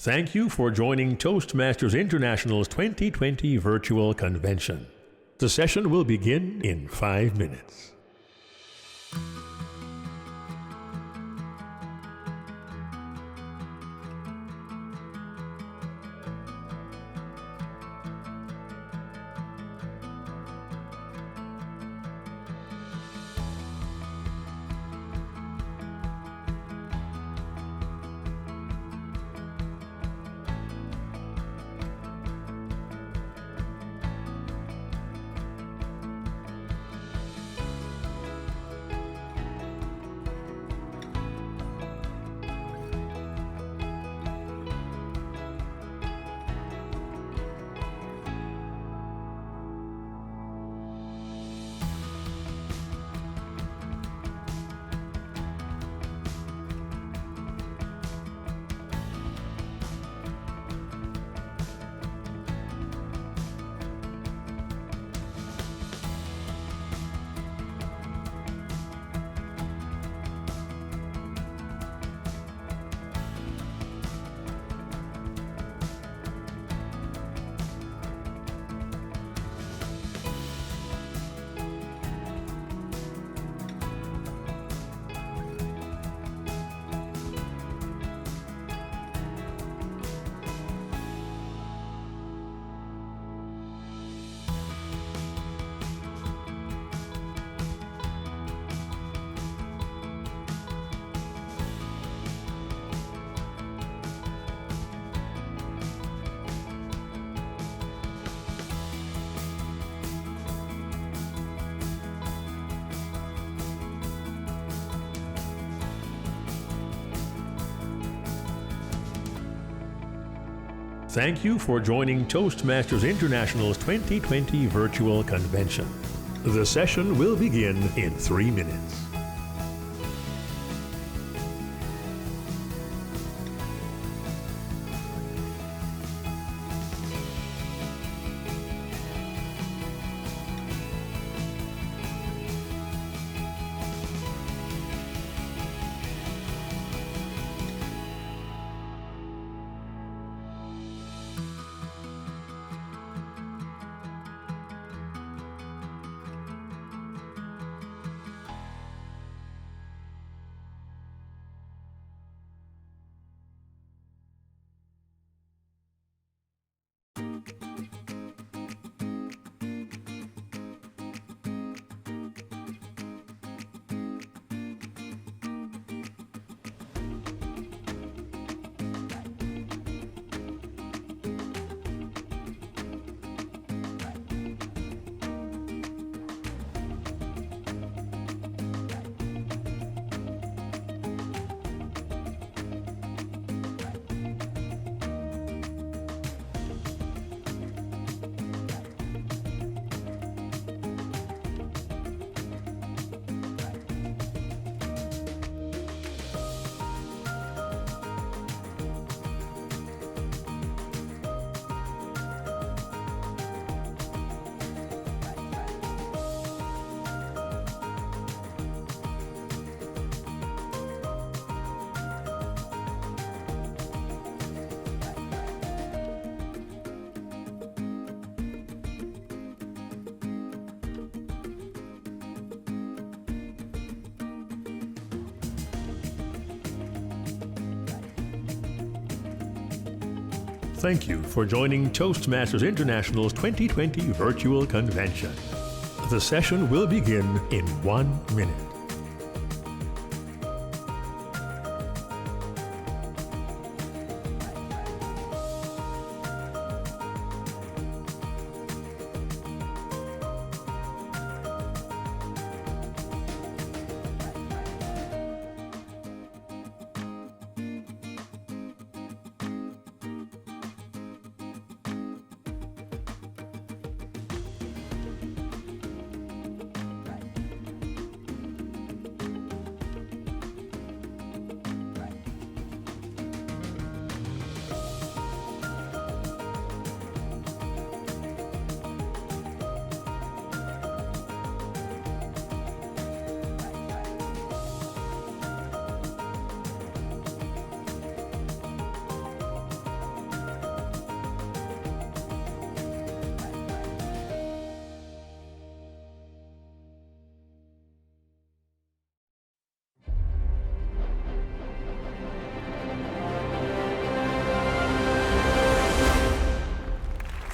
Thank you for joining Toastmasters International's 2020 virtual convention. The session will begin in 5 minutes. Thank you for joining Toastmasters International's 2020 virtual convention. The session will begin in 3 minutes. Thank you for joining Toastmasters International's 2020 virtual convention. The session will begin in 1 minute.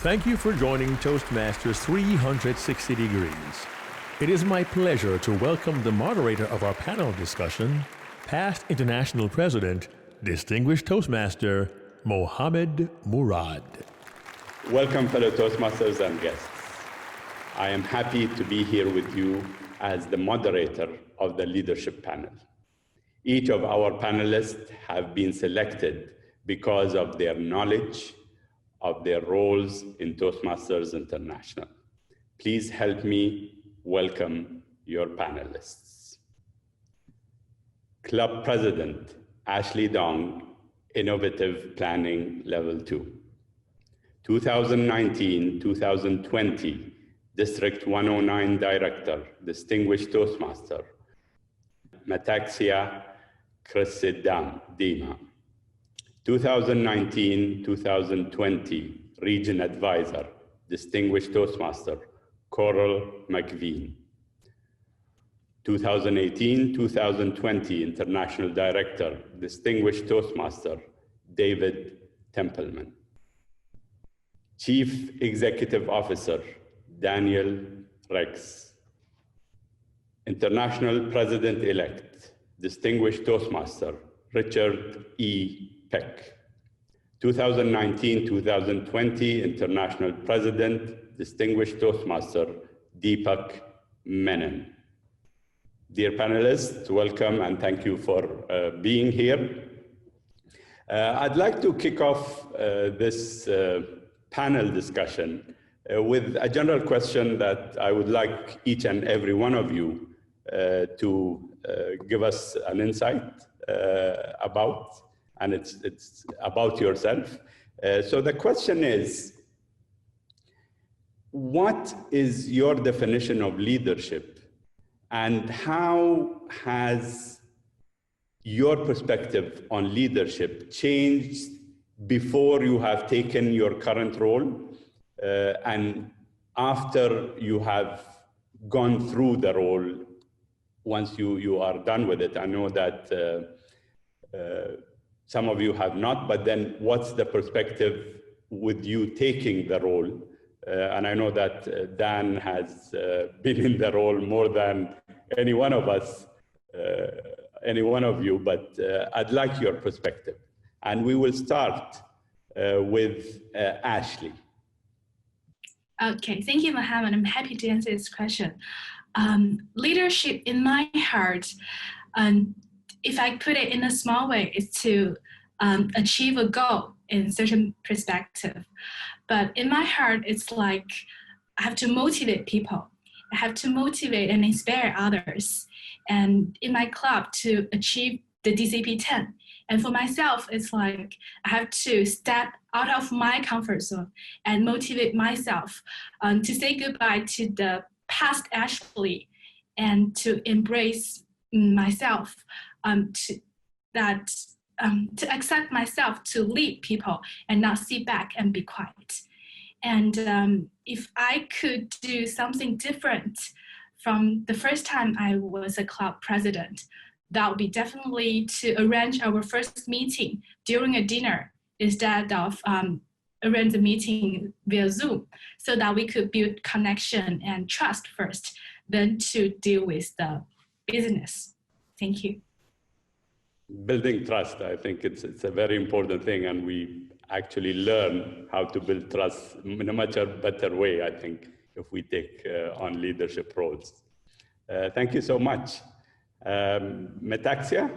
Thank you for joining Toastmasters 360 Degrees. It is my pleasure to welcome the moderator of our panel discussion, past International President, Distinguished Toastmaster, Mohammad Murad. Welcome, fellow Toastmasters and guests. I am happy to be here with you as the moderator of the leadership panel. Each of our panelists have been selected because of their knowledge of their roles in Toastmasters International. Please help me welcome your panelists. Club President, Ashley Dong, Innovative Planning Level 2. 2019-2020 District 109 Director, Distinguished Toastmaster, Metaxia Kritsidima. 2019-2020 Region Advisor, Distinguished Toastmaster, Coral McVean. 2018-2020 International Director, Distinguished Toastmaster, David Templeman. Chief Executive Officer, Daniel Rex. International President-elect, Distinguished Toastmaster, Richard E. Peck. 2019-2020 International President, Distinguished Toastmaster, Deepak Menon. Dear panelists, welcome and thank you for being here. I'd like to kick off this panel discussion with a general question that I would like each and every one of you to give us an insight about, and it's about yourself. So the question is, what is your definition of leadership, and how has your perspective on leadership changed before you have taken your current role and after you have gone through the role once you are done with it? I know that some of you have not, but then what's the perspective with you taking the role? And I know that Dan has been in the role more than any one of us, any one of you, but I'd like your perspective. And we will start with Ashley. Okay, thank you, Mohammad. I'm happy to answer this question. Leadership in my heart, if I put it in a small way, is to achieve a goal in certain perspective. But in my heart, it's like I have to motivate people. I have to motivate and inspire others. And in my club to achieve the DCP 10. And for myself, it's like I have to step out of my comfort zone and motivate myself to say goodbye to the past Ashley and to embrace myself, to accept myself to lead people and not sit back and be quiet. And if I could do something different from the first time I was a club president, that would be definitely to arrange our first meeting during a dinner instead of arrange the meeting via Zoom, so that we could build connection and trust first, then to deal with the business. Thank you. Building trust, I think it's a very important thing, and we actually learn how to build trust in a much better way, I think, if we take on leadership roles. Thank you so much. Metaxia?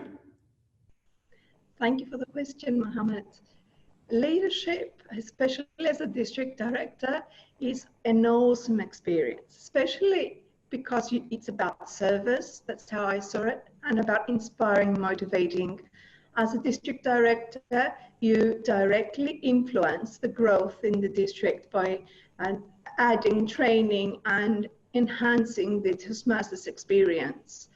Thank you for the question, Mohammad. Leadership, especially as a district director, is an awesome experience, especially because it's about service, that's how I saw it, and about inspiring, motivating. As a district director, you directly influence the growth in the district by adding training and enhancing the Toastmasters experience.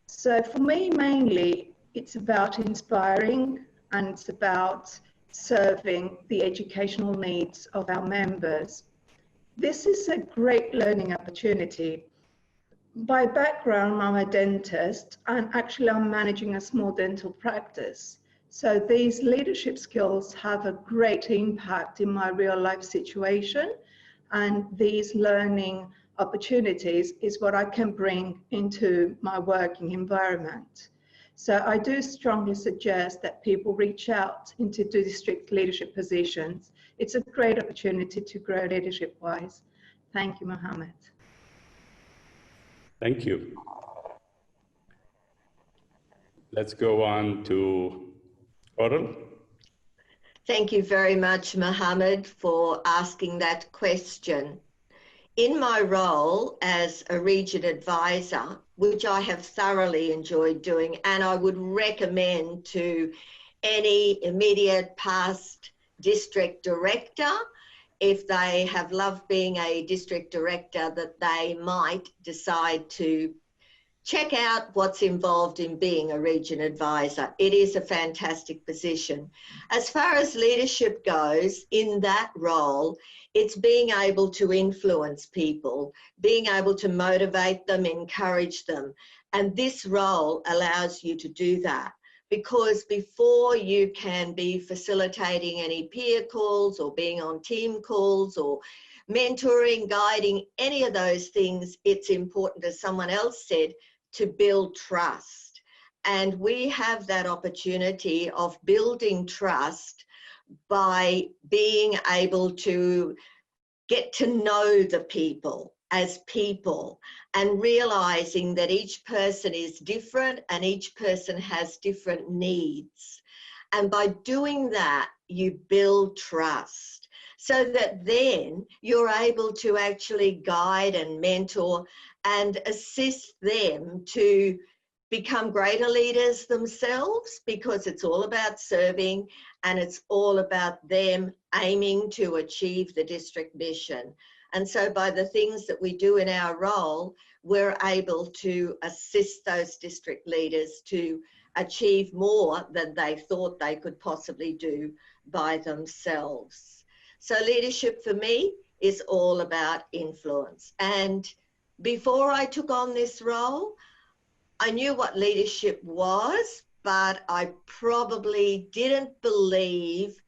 So for me, mainly, it's about inspiring and it's about serving the educational needs of our members. This is a great learning opportunity. By background, I'm a dentist, and actually I'm managing a small dental practice. So these leadership skills have a great impact in my real life situation, and these learning opportunities is what I can bring into my working environment. So I do strongly suggest that people reach out into district leadership positions. It's a great opportunity to grow leadership-wise. Thank you, Mohammad. Thank you. Let's go on to Oral. Thank you very much, Mohammad, for asking that question. In my role as a region advisor, which I have thoroughly enjoyed doing, and I would recommend to any immediate past district director, if they have loved being a district director, that they might decide to check out what's involved in being a region advisor. It is a fantastic position. As far as leadership goes, in that role, it's being able to influence people, being able to motivate them, encourage them. And this role allows you to do that, because before you can be facilitating any peer calls or being on team calls or mentoring, guiding, any of those things, it's important, as someone else said, to build trust. And we have that opportunity of building trust by being able to get to know the people as people and realizing that each person is different and each person has different needs. And by doing that, you build trust so that then you're able to actually guide and mentor and assist them to become greater leaders themselves, because it's all about serving and it's all about them aiming to achieve the district mission. And so by the things that we do in our role, we're able to assist those district leaders to achieve more than they thought they could possibly do by themselves. So leadership for me is all about influence. And before I took on this role, I knew what leadership was, but I probably didn't believe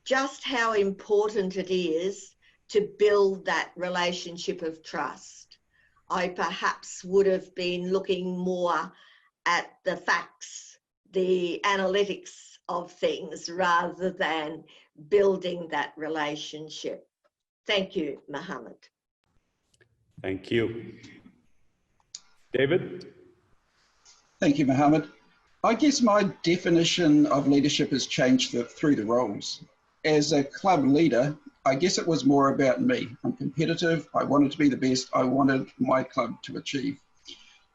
just how important it is to build that relationship of trust. I perhaps would have been looking more at the facts, the analytics of things, rather than building that relationship. Thank you, Mohammad. Thank you. David? Thank you, Mohammad. I guess my definition of leadership has changed through the roles. As a club leader, I guess it was more about me. I'm competitive. I wanted to be the best. I wanted my club to achieve.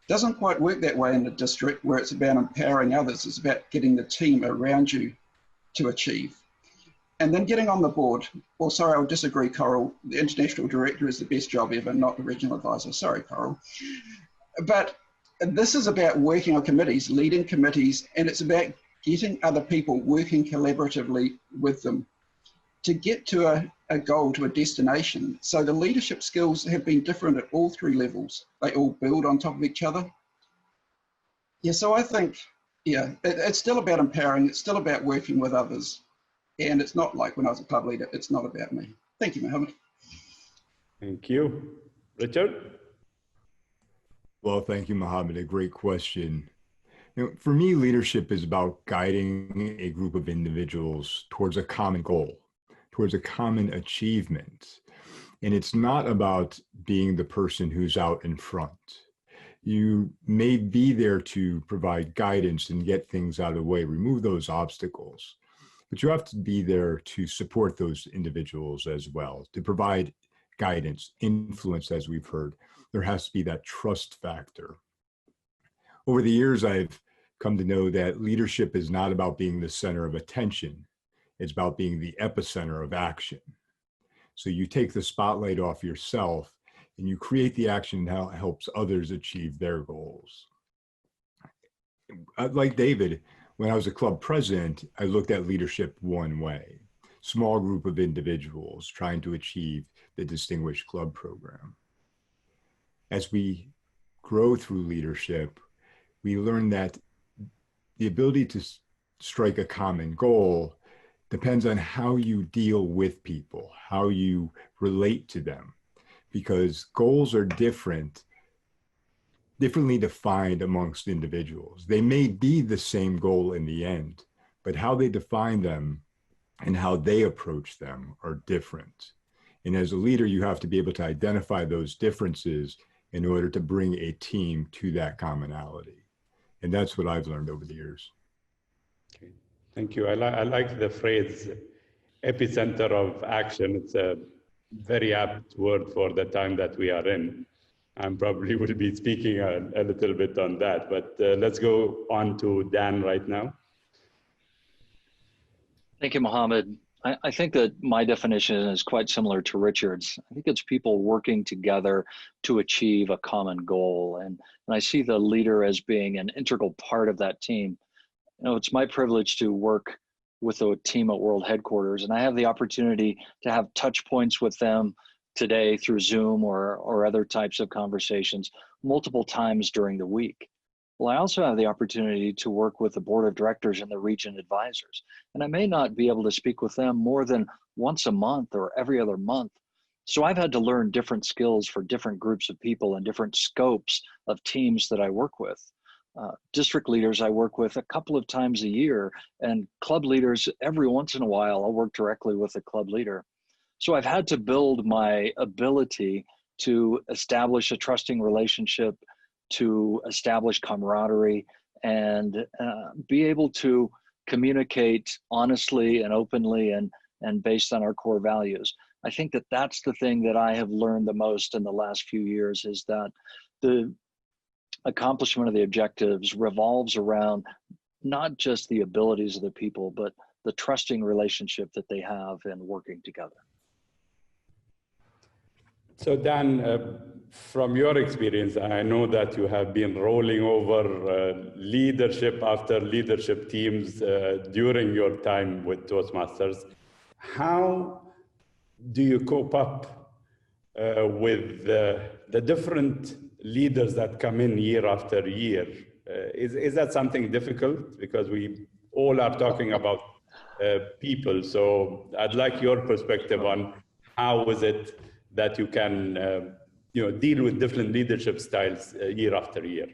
Doesn't quite work that way in the district, where it's about empowering others. It's about getting the team around you to achieve. And then getting on the board. Well, sorry, I'll disagree, Coral. The international director is the best job ever, not the regional advisor. Sorry, Coral. But this is about working on committees, leading committees, and it's about getting other people working collaboratively with them to get to a goal, to a destination. So the leadership skills have been different at all three levels. They all build on top of each other. Yeah, so I think, yeah, it's still about empowering. It's still about working with others. And it's not like when I was a club leader, it's not about me. Thank you, Mohammad. Thank you. Richard? Well, thank you, Mohammad. A great question. For me, leadership is about guiding a group of individuals towards a common goal, towards a common achievement. And it's not about being the person who's out in front. You may be there to provide guidance and get things out of the way, remove those obstacles, but you have to be there to support those individuals as well, to provide guidance, influence, as we've heard. There has to be that trust factor. Over the years, I've come to know that leadership is not about being the center of attention. It's about being the epicenter of action. So you take the spotlight off yourself and you create the action that helps others achieve their goals. Like David, when I was a club president, I looked at leadership one way. Small group of individuals trying to achieve the Distinguished Club program. As we grow through leadership, we learn that the ability to strike a common goal depends on how you deal with people, how you relate to them, because goals are differently defined amongst individuals. They may be the same goal in the end, but how they define them and how they approach them are different. And as a leader, you have to be able to identify those differences in order to bring a team to that commonality. And that's what I've learned over the years. Okay. Thank you. I like the phrase epicenter of action. It's a very apt word for the time that we are in. I probably will be speaking a little bit on that, but let's go on to Dan right now. Thank you, Mohammad. I think that my definition is quite similar to Richard's. I think it's people working together to achieve a common goal. And I see the leader as being an integral part of that team. You know, it's my privilege to work with a team at World Headquarters, and I have the opportunity to have touch points with them today through Zoom or other types of conversations multiple times during the week. Well, I also have the opportunity to work with the board of directors and the region advisors, and I may not be able to speak with them more than once a month or every other month. So I've had to learn different skills for different groups of people and different scopes of teams that I work with. District leaders I work with a couple of times a year, and club leaders every once in a while I'll work directly with a club leader. So I've had to build my ability to establish a trusting relationship, to establish camaraderie, and be able to communicate honestly and openly and based on our core values. I think that that's the thing that I have learned the most in the last few years, is that the accomplishment of the objectives revolves around not just the abilities of the people, but the trusting relationship that they have in working together. So Dan, from your experience, I know that you have been rolling over leadership after leadership teams during your time with Toastmasters. How do you cope up with the different leaders that come in year after year? Is that something difficult? Because we all are talking about people. So I'd like your perspective on how is it that you can deal with different leadership styles year after year.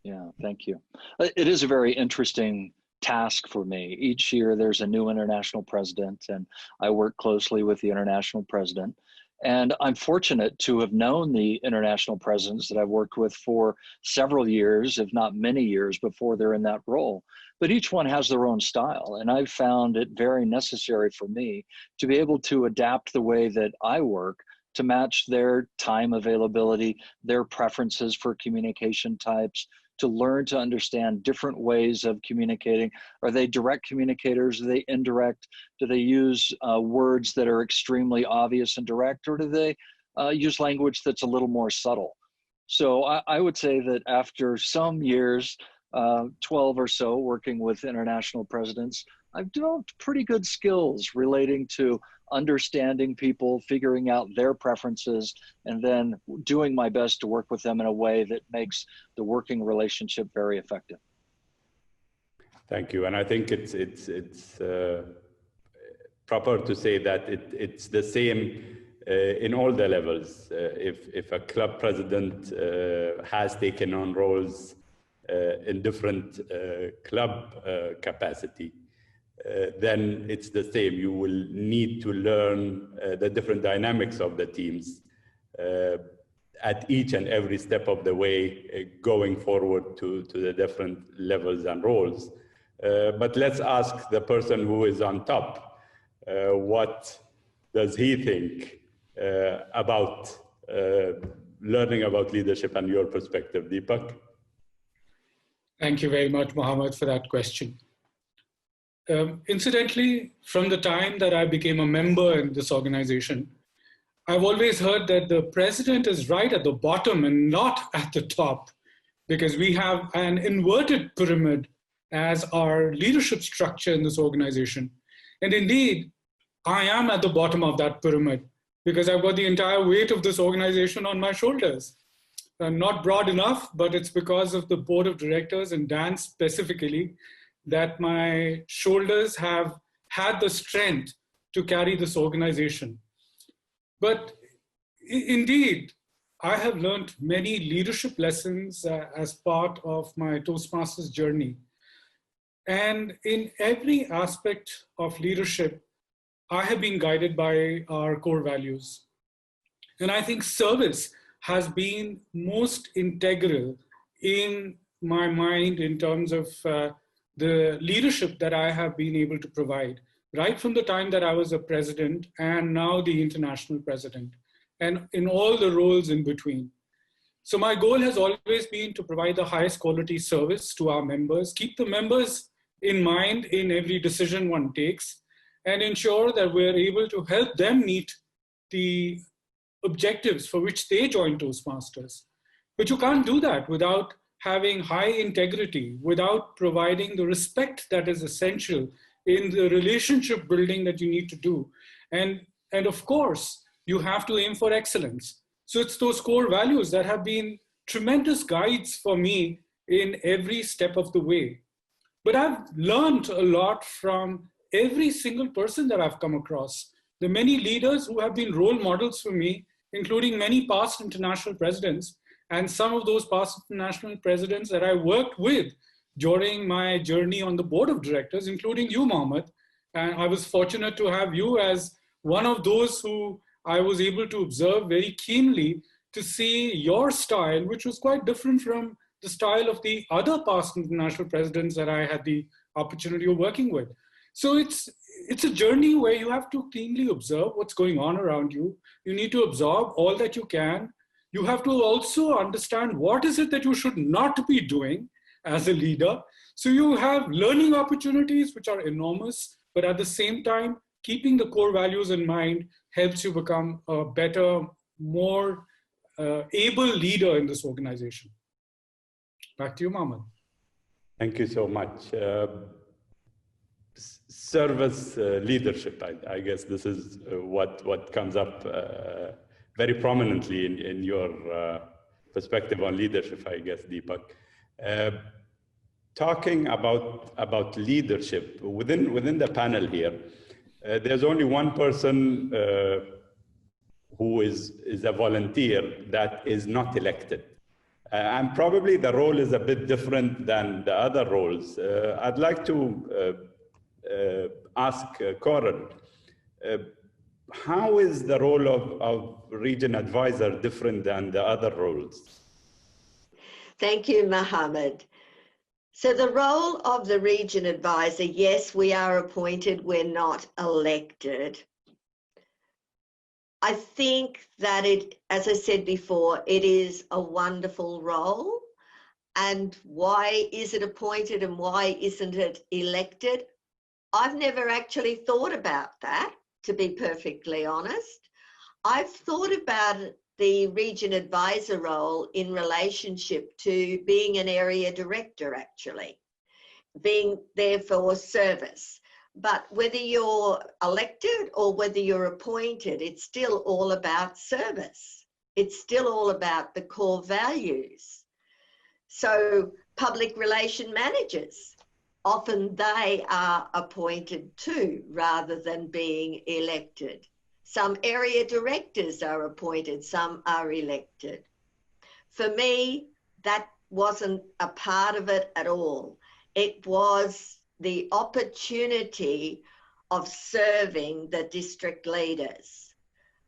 Yeah, thank you. It is a very interesting task for me. Each year there's a new international president, and I work closely with the international president. And I'm fortunate to have known the international presidents that I've worked with for several years, if not many years, before they're in that role. But each one has their own style, and I've found it very necessary for me to be able to adapt the way that I work to match their time availability, their preferences for communication types, to learn to understand different ways of communicating. Are they direct communicators? Are they indirect? Do they use words that are extremely obvious and direct, or do they use language that's a little more subtle? So I would say that after some years, 12 or so, working with international presidents, I've developed pretty good skills relating to understanding people, figuring out their preferences, and then doing my best to work with them in a way that makes the working relationship very effective. Thank you. And I think it's proper to say that it's the same in all the levels. If a club president has taken on roles in different club capacity, then it's the same. You will need to learn the different dynamics of the teams at each and every step of the way going forward to the different levels and roles. But let's ask the person who is on top, what does he think about learning about leadership and your perspective, Deepak? Thank you very much, Mohammad, for that question. Incidentally, from the time that I became a member in this organization, I've always heard that the president is right at the bottom and not at the top, because we have an inverted pyramid as our leadership structure in this organization. And indeed, I am at the bottom of that pyramid because I've got the entire weight of this organization on my shoulders. Not broad enough, but it's because of the board of directors and Dan specifically that my shoulders have had the strength to carry this organization. But indeed, I have learned many leadership lessons as part of my Toastmasters journey. And in every aspect of leadership, I have been guided by our core values. And I think service has been most integral in my mind in terms of the leadership that I have been able to provide, right from the time that I was a president and now the international president, and in all the roles in between. So my goal has always been to provide the highest quality service to our members, keep the members in mind in every decision one takes, and ensure that we're able to help them meet the objectives for which they join Toastmasters. But you can't do that without having high integrity, without providing the respect that is essential in the relationship building that you need to do. And of course, you have to aim for excellence. So it's those core values that have been tremendous guides for me in every step of the way. But I've learned a lot from every single person that I've come across. The many leaders who have been role models for me, including many past international presidents, and some of those past international presidents that I worked with during my journey on the board of directors, including you, Mohammad. And I was fortunate to have you as one of those who I was able to observe very keenly to see your style, which was quite different from the style of the other past international presidents that I had the opportunity of working with. So it's a journey where you have to keenly observe what's going on around you. You need to absorb all that you can. You have to also understand what is it that you should not be doing as a leader. So you have learning opportunities, which are enormous, but at the same time, keeping the core values in mind helps you become a better, more able leader in this organization. Back to you, Mohammad. Thank you so much. Service leadership, I guess this is what comes up very prominently in your perspective on leadership, I guess, Deepak. Talking about leadership within the panel here, there's only one person who is a volunteer that is not elected. And probably the role is a bit different than the other roles. I'd like to ask Coral, how is the role of region advisor different than the other roles? Thank you, Mohammad. So the role of the region advisor, yes, we are appointed, we're not elected. I think that as I said before, it is a wonderful role. And why is it appointed and why isn't it elected? I've never actually thought about that, to be perfectly honest. I've thought about the region advisor role in relationship to being an area director, actually, being there for service. But whether you're elected or whether you're appointed, it's still all about service. It's still all about the core values. So public relation managers, often they are appointed too, rather than being elected. Some area directors are appointed, some are elected. For me, that wasn't a part of it at all. It was the opportunity of serving the district leaders.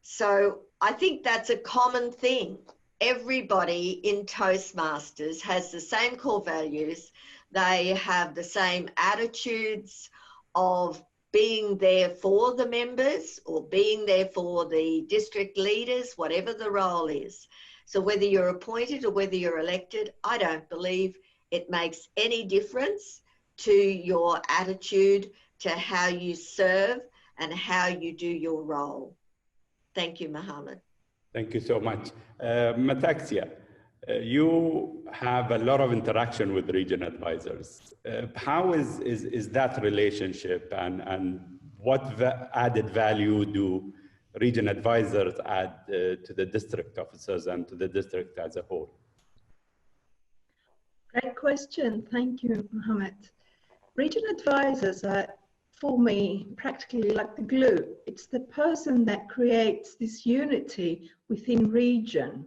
So I think that's a common thing. Everybody in Toastmasters has the same core values. They have the same attitudes of being there for the members or being there for the district leaders, whatever the role is. So whether you're appointed or whether you're elected, I don't believe it makes any difference to your attitude, to how you serve and how you do your role. Thank you, Mohammad. Thank you so much. Metaxia, you have a lot of interaction with region advisors. How is that relationship and what added value do region advisors add to the district officers and to the district as a whole? Great question. Thank you, Mohammad. Region advisors are, for me, practically like the glue. It's the person that creates this unity within region.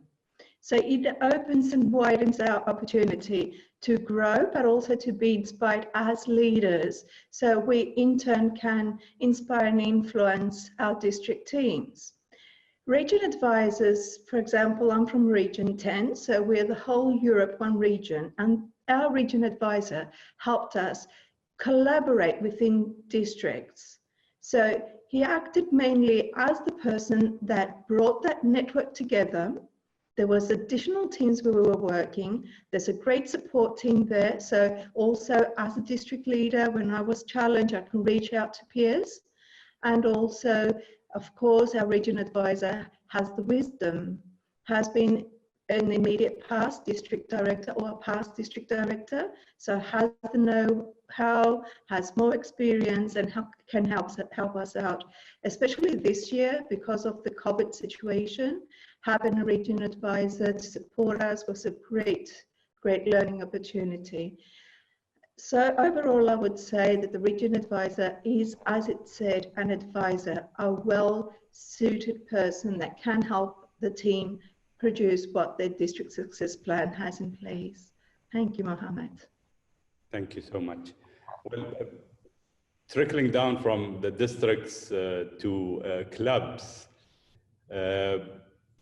So it opens and widens our opportunity to grow, but also to be inspired as leaders. So we in turn can inspire and influence our district teams. Region advisors, for example, I'm from Region 10, so we're the whole Europe, one region, and our region advisor helped us collaborate within districts. So he acted mainly as the person that brought that network together. There was additional teams where we were working. There's a great support team there. So also as a district leader, when I was challenged, I can reach out to peers. And also, of course, our region advisor has the wisdom, has been an immediate past district director or a past district director, so has the know-how, has more experience, and can help us out, especially this year because of the COVID situation. Having a region advisor to support us was a great learning opportunity. So overall, I would say that the region advisor is, as it said, an advisor, a well-suited person that can help the team produce what their district success plan has in place. Thank you, Mohammad. Thank you so much. Well, trickling down from the districts to clubs,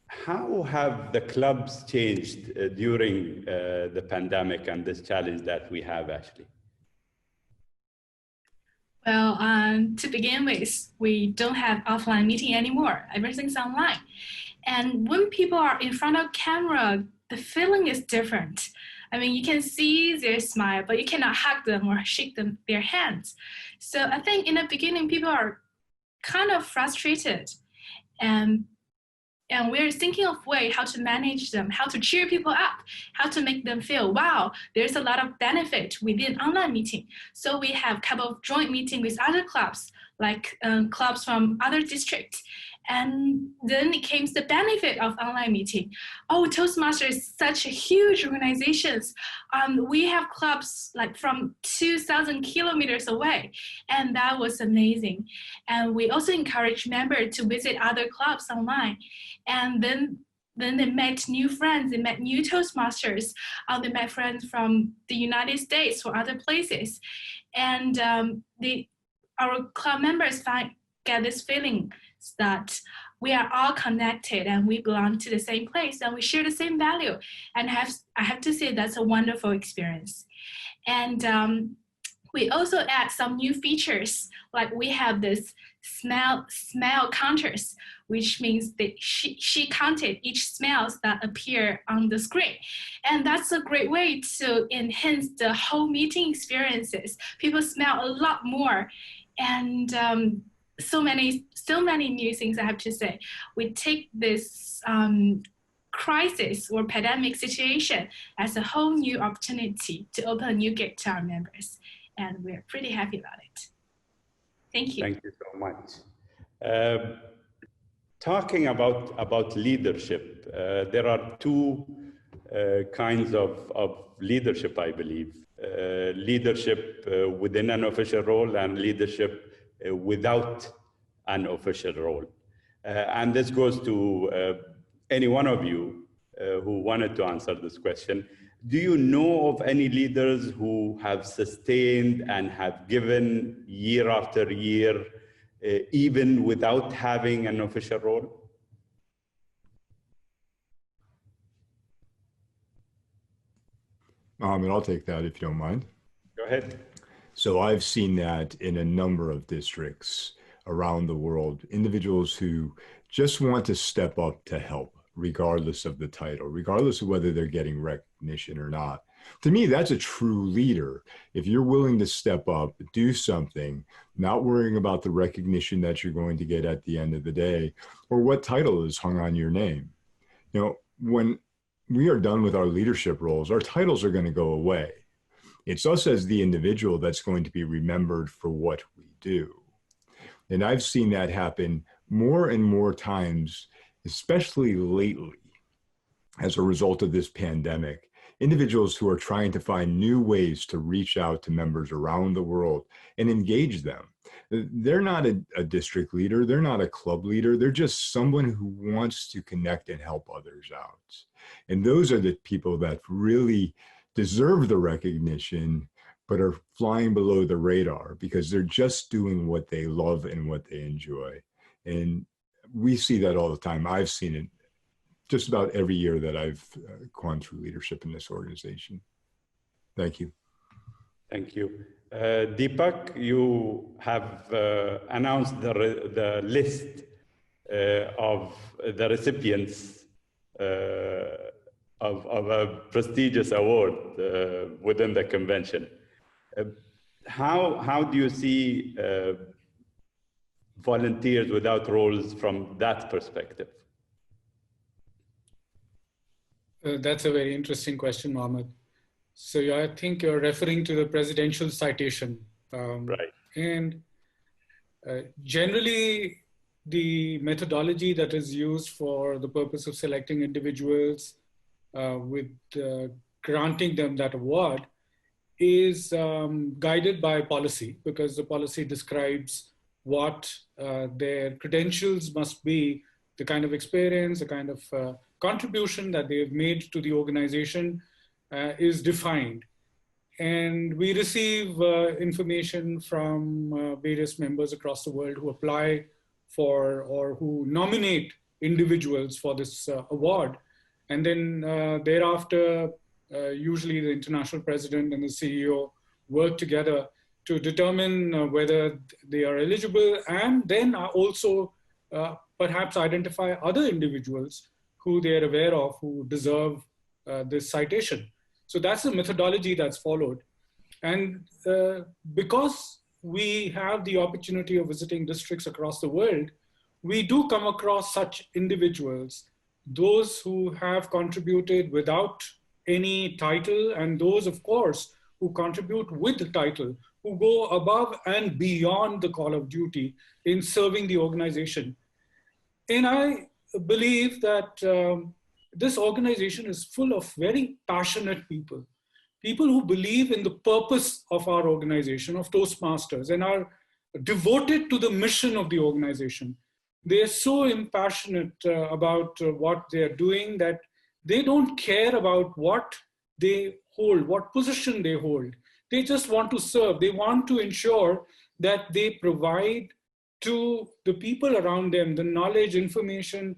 how have the clubs changed during the pandemic and this challenge that we have, Ashley? Well, to begin with, we don't have offline meeting anymore. Everything's online. And when people are in front of camera, the feeling is different. I mean, you can see their smile, but you cannot hug them or shake their hands. So I think in the beginning, people are kind of frustrated. And we're thinking of ways how to manage them, how to cheer people up, how to make them feel, wow, there's a lot of benefit within online meeting. So we have a couple of joint meetings with other clubs, like clubs from other districts. And then it came the benefit of online meeting. Oh, Toastmasters is such a huge organization. We have clubs like from 2,000 kilometers away. And that was amazing. And we also encourage members to visit other clubs online. And then they met new friends, they met new Toastmasters. They met friends from the United States or other places. And our club members get this feeling that we are all connected and we belong to the same place and we share the same value. And I have to say that's a wonderful experience. And we also add some new features, like we have this smell counters, which means that she counted each smells that appear on the screen. And that's a great way to enhance the whole meeting experiences. People smell a lot more. And so many new things I have to say. We take this crisis or pandemic situation as a whole new opportunity to open a new gate to our members. And we're pretty happy about it. Thank you. Thank you so much. Talking about leadership, there are two kinds of leadership, I believe. Leadership within an official role and leadership without an official role. And this goes to any one of you who wanted to answer this question. Do you know of any leaders who have sustained and have given year after year, even without having an official role? Mohammad, I'll take that if you don't mind. Go ahead. So I've seen that in a number of districts around the world, individuals who just want to step up to help, regardless of the title, regardless of whether they're getting recognition or not. To me, that's a true leader. If you're willing to step up, do something, not worrying about the recognition that you're going to get at the end of the day, or what title is hung on your name. You know, when we are done with our leadership roles, our titles are going to go away. It's us as the individual that's going to be remembered for what we do. And I've seen that happen more and more times, especially lately, as a result of this pandemic. individuals who are trying to find new ways to reach out to members around the world and engage them. They're not a district leader, they're not a club leader, they're just someone who wants to connect and help others out. And those are the people that really deserve the recognition, but are flying below the radar because they're just doing what they love and what they enjoy. And we see that all the time. I've seen it just about every year that I've gone through leadership in this organization. Thank you. Thank you. Deepak, you have announced the list of the recipients of a prestigious award within the convention. How do you see volunteers without roles from that perspective? That's a very interesting question, Mohammad. So I think you're referring to the presidential citation. Right. And generally, the methodology that is used for the purpose of selecting individuals with granting them that award is guided by policy, because the policy describes what their credentials must be, the kind of experience, the kind of contribution that they have made to the organization is defined. And we receive information from various members across the world who apply for or who nominate individuals for this award. And then thereafter, usually the international president and the CEO work together to determine whether they are eligible, and then also perhaps identify other individuals who they are aware of who deserve this citation. So that's the methodology that's followed. And because we have the opportunity of visiting districts across the world, we do come across such individuals, those who have contributed without any title, and those, of course, who contribute with the title, who go above and beyond the call of duty in serving the organization. And I believe that this organization is full of very passionate people, people who believe in the purpose of our organization, of Toastmasters, and are devoted to the mission of the organization. They're so impassionate about what they're doing that they don't care about what they hold, what position they hold. They just want to serve. They want to ensure that they provide to the people around them the knowledge, information,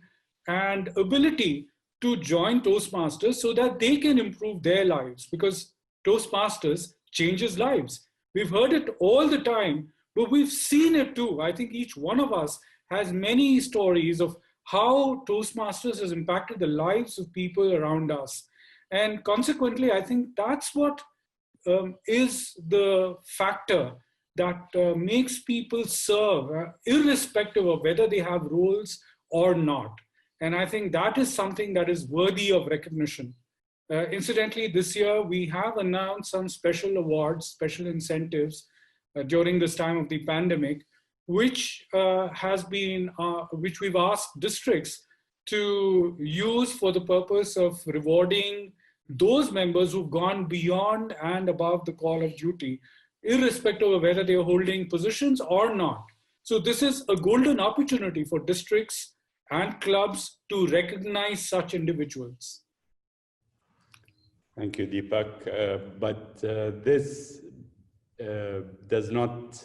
and ability to join Toastmasters so that they can improve their lives, because Toastmasters changes lives. We've heard it all the time, but we've seen it too. I think each one of us has many stories of how Toastmasters has impacted the lives of people around us. And consequently, I think that's what is the factor that makes people serve, irrespective of whether they have roles or not. And I think that is something that is worthy of recognition. Incidentally, this year, we have announced some special awards, special incentives during this time of the pandemic, which which we've asked districts to use for the purpose of rewarding those members who've gone beyond and above the call of duty, irrespective of whether they're holding positions or not. So this is a golden opportunity for districts and clubs to recognize such individuals. Thank you, Deepak. But this does not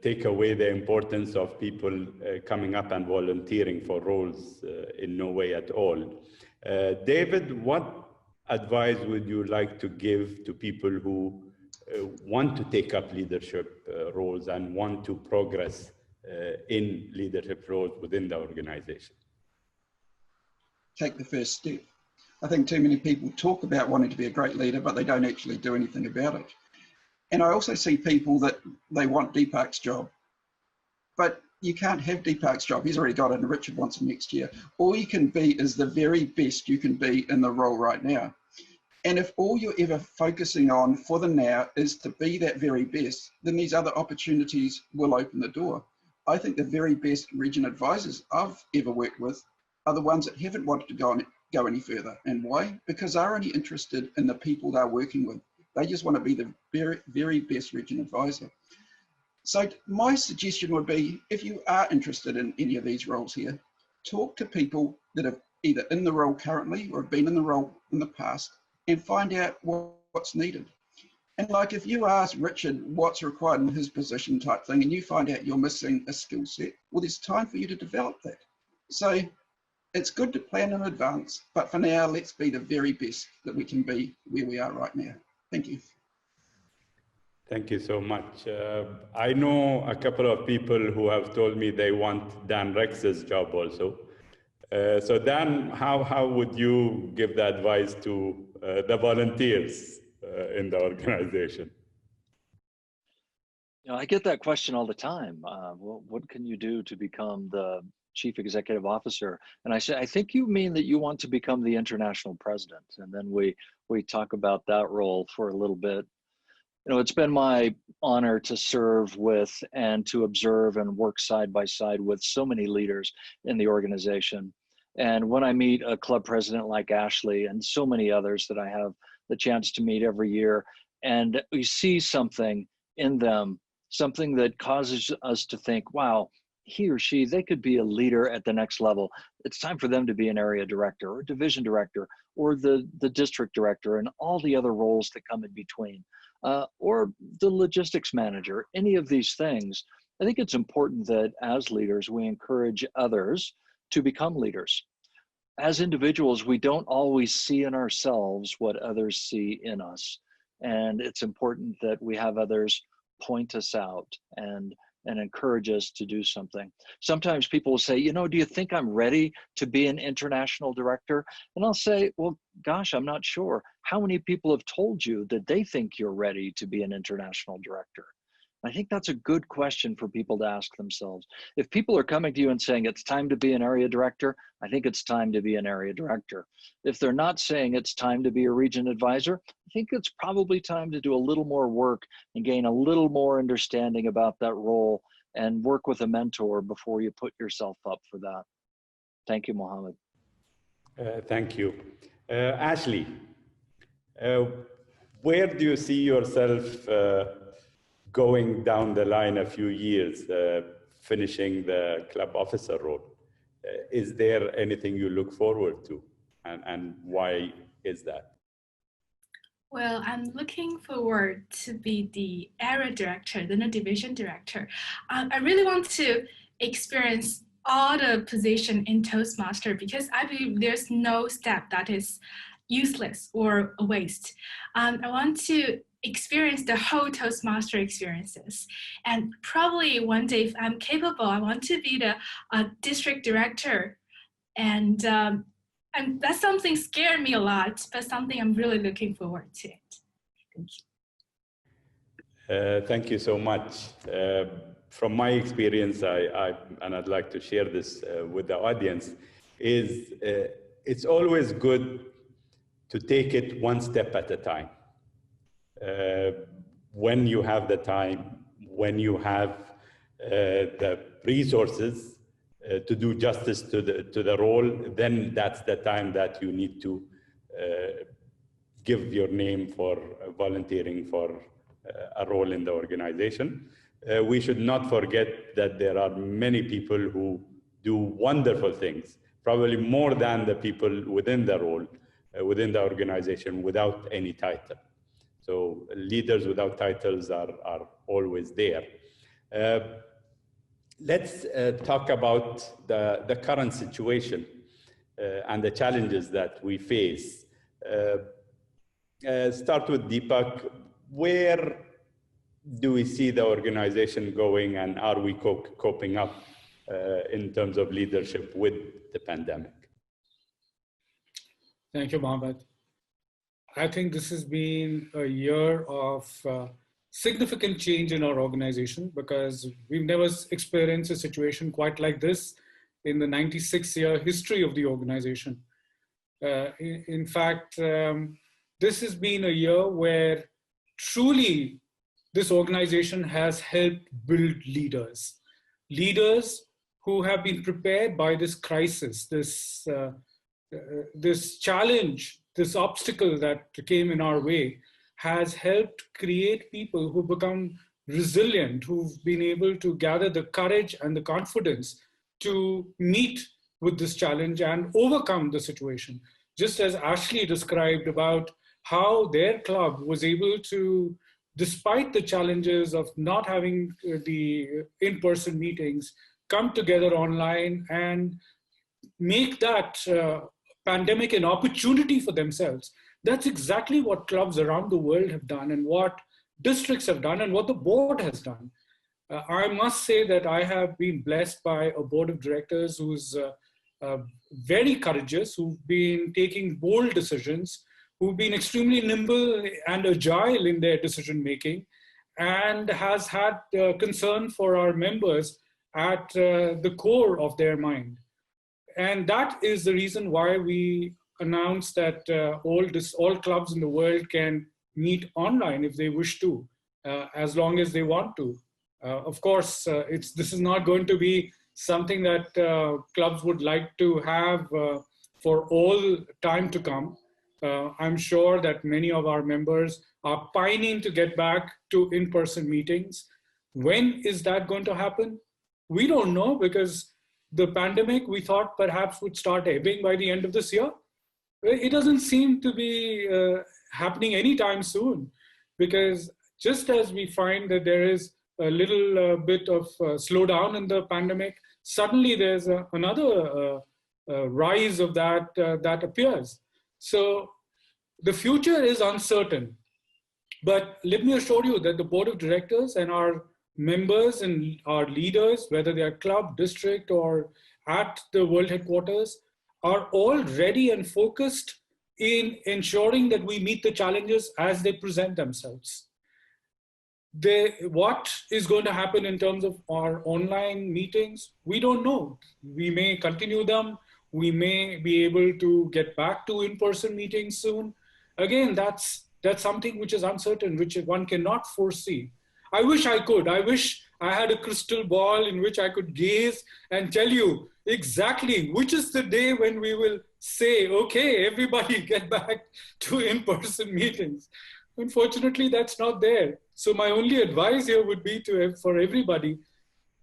take away the importance of people coming up and volunteering for roles in no way at all. David, what advice would you like to give to people who want to take up leadership roles and want to progress in leadership roles within the organization? Take the first step. I think too many people talk about wanting to be a great leader, but they don't actually do anything about it. And I also see people that they want Deepak's job, but you can't have Deepak's job. He's already got it and Richard wants him next year. All you can be is the very best you can be in the role right now. And if all you're ever focusing on for the now is to be that very best, then these other opportunities will open the door. I think the very best region advisors I've ever worked with are the ones that haven't wanted to go on go any further. And why? Because they're only interested in the people they're working with. They just want to be the very, very best region advisor. So my suggestion would be, if you are interested in any of these roles here, talk to people that are either in the role currently or have been in the role in the past and find out what's needed. And like if you ask Richard what's required in his position type thing and you find out you're missing a skill set, well, there's time for you to develop that. So it's good to plan in advance, but for now, let's be the very best that we can be where we are right now. Thank you. Thank you so much. I know a couple of people who have told me they want Dan Rex's job also. So Dan, how would you give the advice to the volunteers in the organization? You know, I get that question all the time. Well, what can you do to become the chief executive officer? And I say, I think you mean that you want to become the international president. And then we talk about that role for a little bit. You know, it's been my honor to serve with and to observe and work side by side with so many leaders in the organization. And when I meet a club president like Ashley and so many others that I have the chance to meet every year, and we see something in them, something that causes us to think, wow, he or she, they could be a leader at the next level. It's time for them to be an area director or division director or the district director and all the other roles that come in between. Or the logistics manager, any of these things. I think it's important that as leaders, we encourage others to become leaders. As individuals, we don't always see in ourselves what others see in us. And it's important that we have others point us out and encourage us to do something. Sometimes people will say, you know, do you think I'm ready to be an international director? And I'll say, well, gosh, I'm not sure. How many people have told you that they think you're ready to be an international director? I think that's a good question for people to ask themselves. If people are coming to you and saying it's time to be an area director, I think it's time to be an area director. If they're not saying it's time to be a region advisor, I think it's probably time to do a little more work and gain a little more understanding about that role and work with a mentor before you put yourself up for that. Thank you, Mohammad. Thank you. Ashley, where do you see yourself going down the line a few years, finishing the club officer role? Is there anything you look forward to, and why is that? Well, I'm looking forward to be the area director, then a division director. I really want to experience all the position in Toastmaster because I believe there's no step that is useless or a waste. I want to experience the whole Toastmaster experiences. And probably one day, if I'm capable, I want to be the district director. And that's something scared me a lot, but something I'm really looking forward to. Thank you. Thank you so much. From my experience, and I'd like to share this with the audience, is it's always good to take it one step at a time. When you have the time, when you have the resources to do justice to the role, then that's the time that you need to give your name for volunteering for a role in the organization. We should not forget that there are many people who do wonderful things, probably more than the people within the role, within the organization, without any title. So leaders without titles are always there. Let's talk about the current situation and the challenges that we face. Start with Deepak. Where do we see the organization going, and are we coping up in terms of leadership with the pandemic? Thank you, Mohammad. I think this has been a year of significant change in our organization because we've never experienced a situation quite like this in the 96-year history of the organization. In fact, this has been a year where truly this organization has helped build leaders who have been prepared by this crisis, this this challenge, this obstacle that came in our way has helped create people who become resilient, who've been able to gather the courage and the confidence to meet with this challenge and overcome the situation. Just as Ashley described about how their club was able to, despite the challenges of not having the in-person meetings, come together online and make that pandemic an opportunity for themselves. That's exactly what clubs around the world have done and what districts have done and what the board has done. I must say that I have been blessed by a board of directors who's very courageous, who've been taking bold decisions, who've been extremely nimble and agile in their decision making, and has had concern for our members at the core of their mind. And that is the reason why we announced that all clubs in the world can meet online if they wish to, as long as they want to. Of course, this is not going to be something that clubs would like to have for all time to come. I'm sure that many of our members are pining to get back to in-person meetings. When is that going to happen? We don't know, because the pandemic we thought perhaps would start ebbing by the end of this year. It doesn't seem to be happening anytime soon, because just as we find that there is a little bit of slowdown in the pandemic, suddenly there's another rise of that that appears. So the future is uncertain, but let me assure you that the board of directors and our members and our leaders, whether they are club, district, or at the world headquarters, are all ready and focused in ensuring that we meet the challenges as they present themselves. What is going to happen in terms of our online meetings, we don't know. We may continue them. We may be able to get back to in-person meetings soon. Again, that's something which is uncertain, which one cannot foresee. I wish I could. I wish I had a crystal ball in which I could gaze and tell you exactly which is the day when we will say, okay, everybody get back to in-person meetings. Unfortunately, that's not there. So my only advice here would be for everybody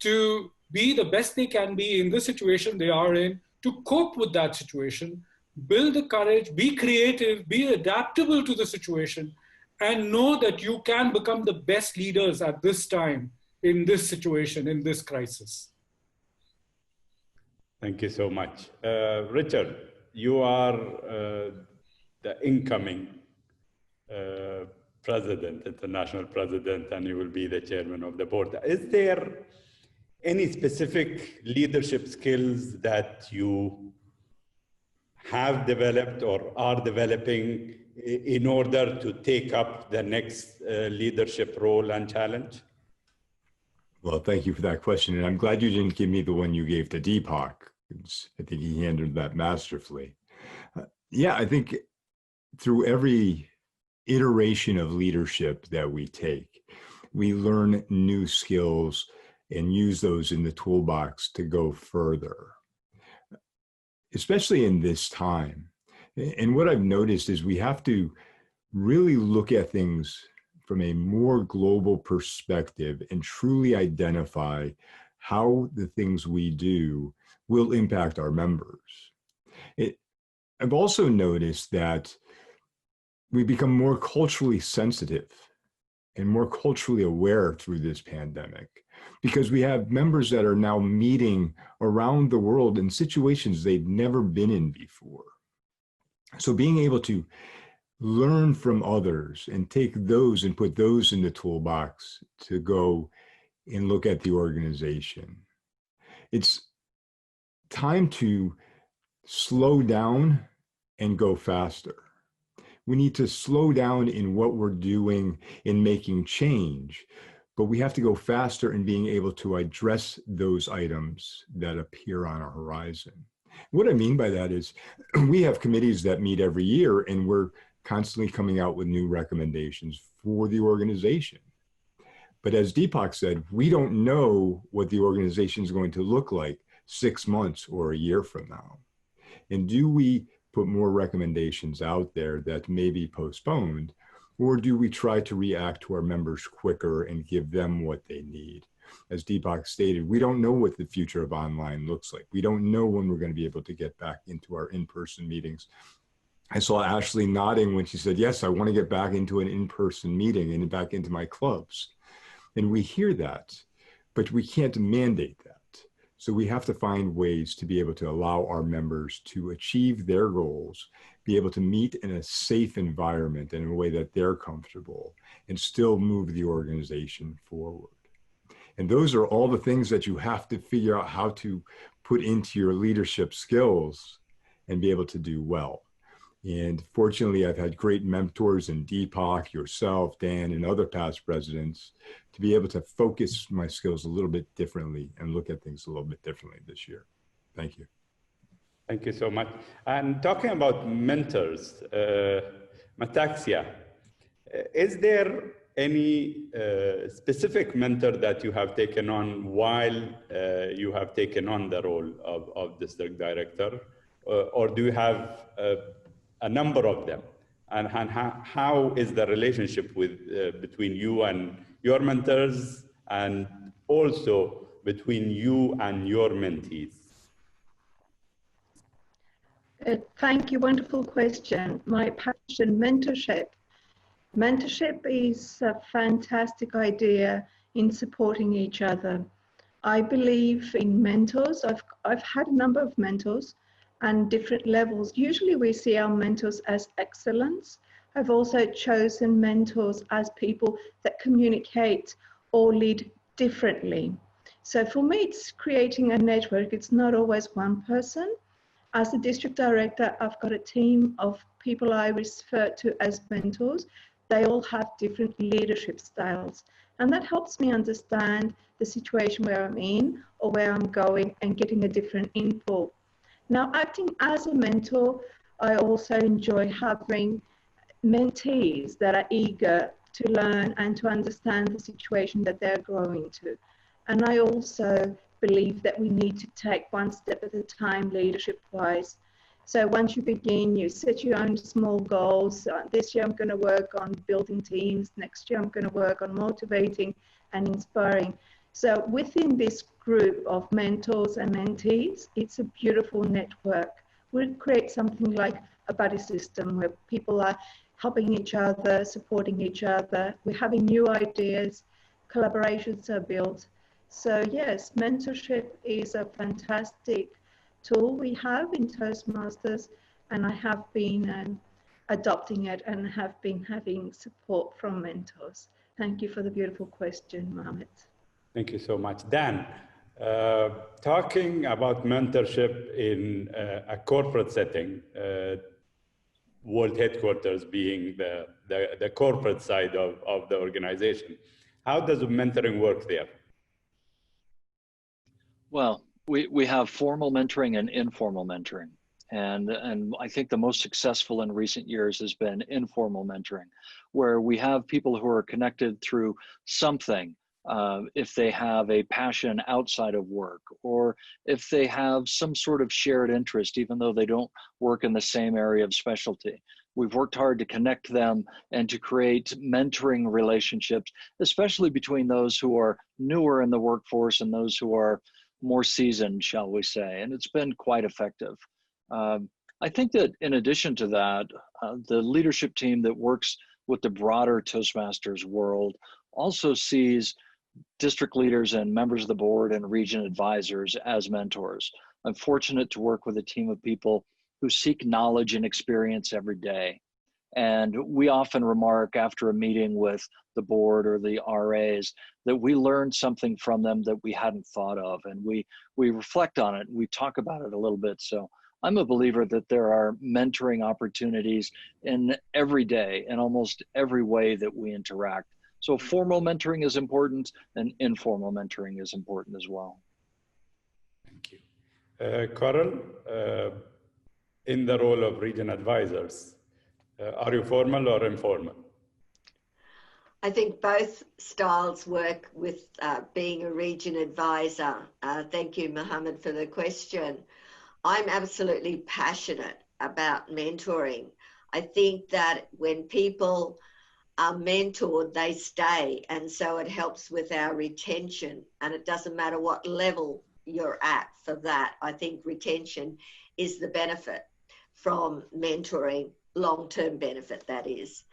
to be the best they can be in the situation they are in, to cope with that situation, build the courage, be creative, be adaptable to the situation, and know that you can become the best leaders at this time, in this situation, in this crisis. Thank you so much. Richard, you are the incoming president, international president, and you will be the chairman of the board. Is there any specific leadership skills that you have developed or are developing in order to take up the next leadership role and challenge? Well, thank you for that question. And I'm glad you didn't give me the one you gave to Deepak. I think he handled that masterfully. Yeah, I think through every iteration of leadership that we take, we learn new skills and use those in the toolbox to go further, especially in this time. And what I've noticed is we have to really look at things from a more global perspective and truly identify how the things we do will impact our members. I've also noticed that we become more culturally sensitive and more culturally aware through this pandemic, because we have members that are now meeting around the world in situations they've never been in before. So being able to learn from others and take those and put those in the toolbox to go and look at the organization. It's time to slow down and go faster. We need to slow down in what we're doing in making change, but we have to go faster in being able to address those items that appear on our horizon. What I mean by that is we have committees that meet every year, and we're constantly coming out with new recommendations for the organization. But as Deepak said, we don't know what the organization is going to look like 6 months or a year from now. And do we put more recommendations out there that may be postponed? Or do we try to react to our members quicker and give them what they need? As Deepak stated, we don't know what the future of online looks like. We don't know when we're going to be able to get back into our in-person meetings. I saw Ashley nodding when she said, yes, I want to get back into an in-person meeting and back into my clubs. And we hear that, but we can't mandate that. So we have to find ways to be able to allow our members to achieve their goals, be able to meet in a safe environment in a way that they're comfortable, and still move the organization forward. And those are all the things that you have to figure out how to put into your leadership skills and be able to do well. And fortunately, I've had great mentors in Deepak, yourself, Dan, and other past presidents to be able to focus my skills a little bit differently and look at things a little bit differently this year. Thank you. Thank you so much. And talking about mentors, Metaxia, is there any specific mentor that you have taken on while you have taken on the role of district director? Or do you have a number of them? And how is the relationship with between you and your mentors, and also between you and your mentees? Thank you, wonderful question. My passion, mentorship. Mentorship is a fantastic idea in supporting each other. I believe in mentors. I've had a number of mentors and different levels. Usually we see our mentors as excellence. I've also chosen mentors as people that communicate or lead differently. So for me, it's creating a network. It's not always one person. As a district director, I've got a team of people I refer to as mentors. They all have different leadership styles. And that helps me understand the situation where I'm in or where I'm going and getting a different input. Now, acting as a mentor, I also enjoy having mentees that are eager to learn and to understand the situation that they're growing to. And I also believe that we need to take one step at a time leadership-wise. So once you begin, you set your own small goals. This year I'm going to work on building teams. Next year I'm going to work on motivating and inspiring. So within this group of mentors and mentees, it's a beautiful network. We'll create something like a buddy system where people are helping each other, supporting each other. We're having new ideas, collaborations are built. So yes, mentorship is a fantastic tool we have in Toastmasters, and I have been adopting it and have been having support from mentors. Thank you for the beautiful question, Mohammad. Thank you so much. Dan, talking about mentorship in a corporate setting, world headquarters being the corporate side of the organization, how does mentoring work there? Well, we have formal mentoring and informal mentoring. And I think the most successful in recent years has been informal mentoring, where we have people who are connected through something, if they have a passion outside of work, or if they have some sort of shared interest, even though they don't work in the same area of specialty. We've worked hard to connect them and to create mentoring relationships, especially between those who are newer in the workforce and those who are more seasoned, shall we say, and it's been quite effective. I think that in addition to that, the leadership team that works with the broader Toastmasters world also sees district leaders and members of the board and region advisors as mentors. I'm fortunate to work with a team of people who seek knowledge and experience every day. And we often remark after a meeting with the board or the RAs that we learned something from them that we hadn't thought of, and we reflect on it, and we talk about it a little bit. So I'm a believer that there are mentoring opportunities in every day, in almost every way that we interact. So formal mentoring is important, and informal mentoring is important as well. Thank you. Coral, in the role of region advisors, are you formal or informal? I think both styles work with being a region advisor. Thank you, Mohammad, for the question. I'm absolutely passionate about mentoring. I think that when people are mentored, they stay. And so it helps with our retention. And it doesn't matter what level you're at for that. I think retention is the benefit from mentoring, long-term benefit, that is.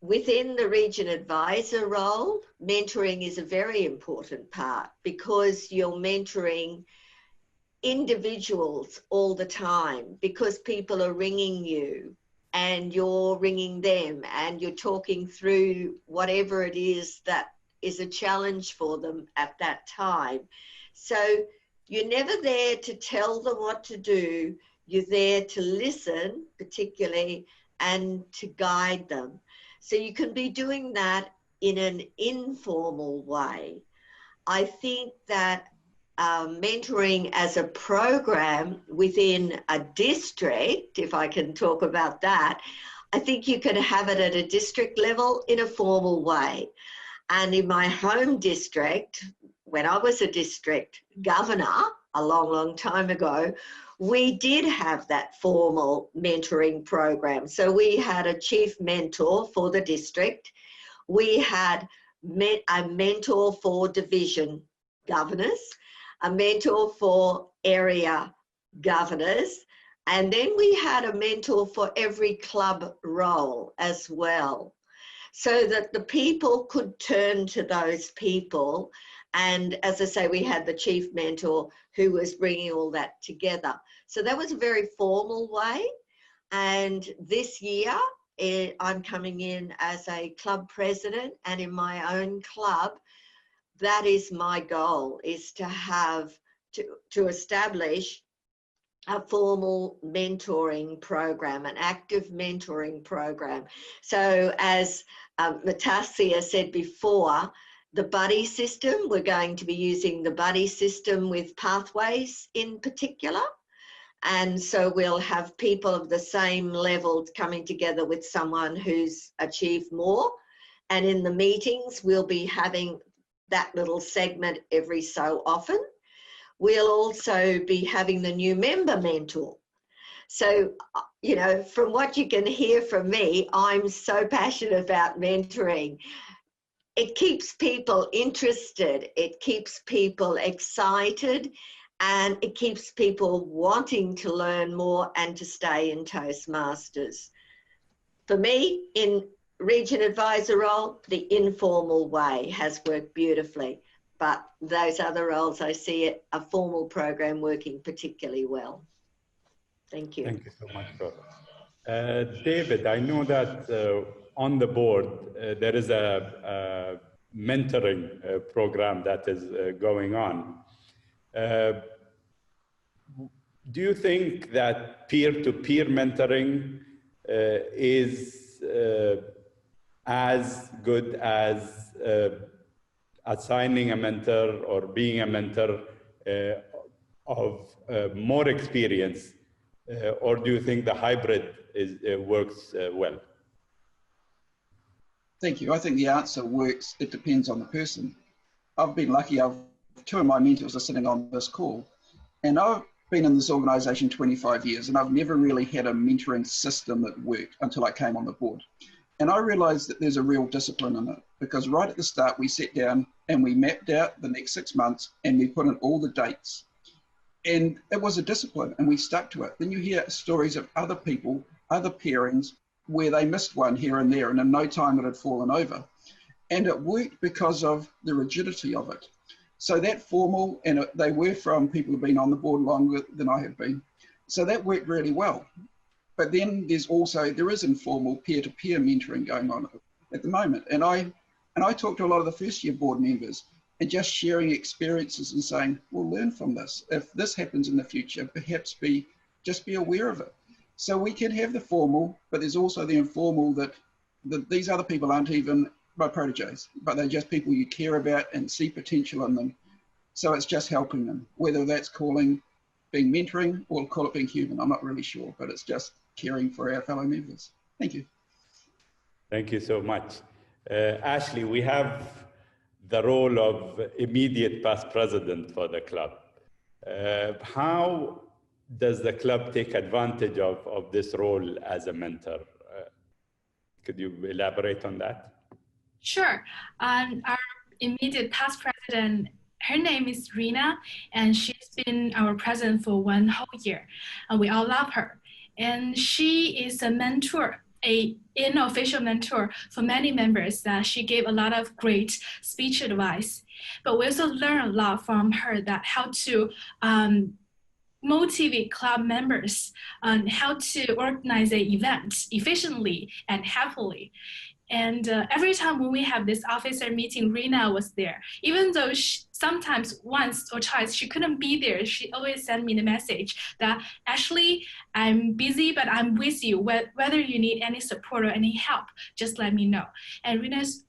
Within the region advisor role, mentoring is a very important part because you're mentoring individuals all the time, because people are ringing you and you're ringing them and you're talking through whatever it is that is a challenge for them at that time. So you're never there to tell them what to do. You're there to listen, particularly, and to guide them. So you can be doing that in an informal way. I think that mentoring as a program within a district, if I can talk about that, I think you can have it at a district level in a formal way. And in my home district, when I was a district governor a long, long time ago, we did have that formal mentoring program. So we had a chief mentor for the district. We had a mentor for division governors, a mentor for area governors, and then we had a mentor for every club role as well, so that the people could turn to those people. And as I say, we had the chief mentor who was bringing all that together. So that was a very formal way. And this year, I'm coming in as a club president, and in my own club, that is my goal, is to have, to establish a formal mentoring program, an active mentoring program. So as Metaxia said before, the buddy system, we're going to be using the buddy system with pathways in particular. And so we'll have people of the same level coming together with someone who's achieved more. And in the meetings, we'll be having that little segment every so often. We'll also be having the new member mentor. So, you know, from what you can hear from me, I'm so passionate about mentoring. It keeps people interested, it keeps people excited, and it keeps people wanting to learn more and to stay in Toastmasters. For me, in region advisor role, the informal way has worked beautifully, but those other roles, I see it, a formal program working particularly well. Thank you. Thank you so much, Dora. David, I know that on the board, there is a mentoring program that is going on. Do you think that peer-to-peer mentoring is as good as assigning a mentor or being a mentor of more experience, or do you think the hybrid works well? Thank you. I think the answer works. It depends on the person. I've been lucky. Two of my mentors are sitting on this call, and I've been in this organization 25 years, and I've never really had a mentoring system that worked until I came on the board. And I realized that there's a real discipline in it, because right at the start, we sat down and we mapped out the next 6 months and we put in all the dates. And it was a discipline and we stuck to it. Then you hear stories of other people, other pairings, where they missed one here and there, and in no time it had fallen over. And it worked because of the rigidity of it. So that formal, and they were from people who've been on the board longer than I have been. So that worked really well. But then there is informal peer-to-peer mentoring going on at the moment. And I talk to a lot of the first-year board members and just sharing experiences and saying, we'll learn from this. If this happens in the future, perhaps just be aware of it. So we can have the formal, but there's also the informal that these other people aren't even my proteges, but they're just people you care about and see potential in them. So it's just helping them, whether that's being mentoring or call it being human. I'm not really sure, but it's just caring for our fellow members. Thank you. Thank you so much. Ashley, we have the role of immediate past president for the club. How does the club take advantage of this role as a mentor? Could you elaborate on that? Sure. Our immediate past president, her name is Rina, and she's been our president for 1 whole year. And we all love her. And she is a mentor, an unofficial mentor for many members. She gave a lot of great speech advice. But we also learned a lot from her that how to motivate club members on how to organize an event efficiently and happily. And every time when we have this officer meeting, Rina was there. Even though sometimes once or twice she couldn't be there, she always sent me the message that, Ashley, I'm busy, but I'm with you. Whether you need any support or any help, just let me know. And Rina's